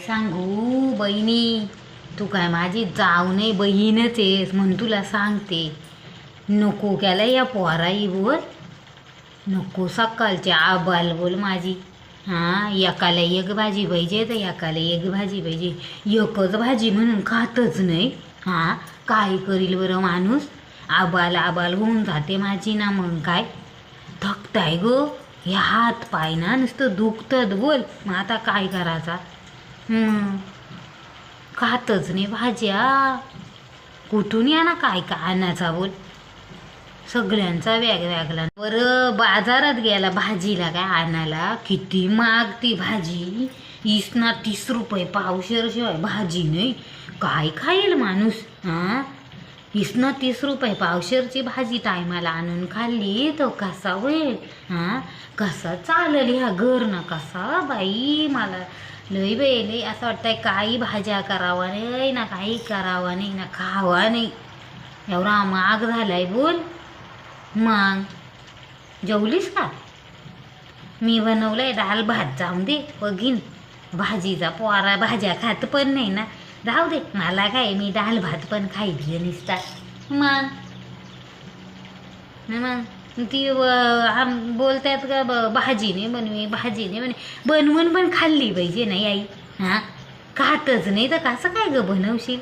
सांगू बहिणी, तू काय माझी जाऊ नाही बहीणच आहेस म्हणून तुला सांगते. नको केला या पोराई बोल, नको सकाळची आबाल बोल माझी. हां, एकाला एक भाजी पाहिजे तर एकाला एक भाजी पाहिजे, एकच भाजी म्हणून खातच नाही. हां, काय करील बरं माणूस, आबाल आबाल होऊन जाते माझी ना. मग काय थकताय गो, हे हात पाय ना नुसतं दुखतात बोल. मग आता काय करायचा. खातच नाही भाज्या, कुठून या ना काय काय आणायचा बोल. सगळ्यांचा वेगवेगळा. बरं बाजारात गेला भाजीला काय आणायला, किती महाग ती भाजी. 30 रुपये पावशेरशिवाय भाजी नाही. काय खाईल माणूस. हां, 30 रुपये पावशेरची भाजी टायमाला आणून खाल्ली तर कसा होईल. हां, कसा चालेल ह्या घर ना कसा बाई. मला लई बाई लई असं वाटतंय काही भाज्या करावा नाही ना, काही करावा नाही ना, खावा नाही. एवढा महाग झालाय बोल. मग जेवलीस का. मी बनवलंय डाळ भात. जाऊन दे बघीन भाजीचा पोरा भाज्या खात पण नाही ना. राहू दे मला काय, मी डाळ भात पण खायची निसता. मग मग ती बोलतात का भाजी नाही बनवी, भाजी नाही म्हणे. बनवून पण खाल्ली पाहिजे नाही आई. हां, खातच नाही तर कसं काय ग बनवशील.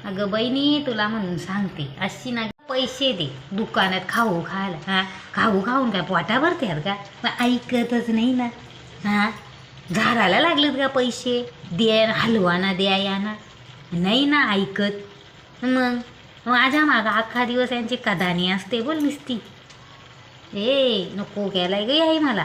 अगं बहिणी तुला म्हणून सांगते, अशी ना पैसे दे दुकानात खाऊ खायला. हां, खाऊ खाऊन काय पोटा भरतात का. मग ऐकतच नाही ना. हां, घराला लागलेत का पैसे द्या, हलवा ना द्या या ना. नाही ना ऐकत. मग माझ्या मागं अख्खा दिवस यांची कदानी असते बोल नुसती. ए नको केलाय ग आई मला.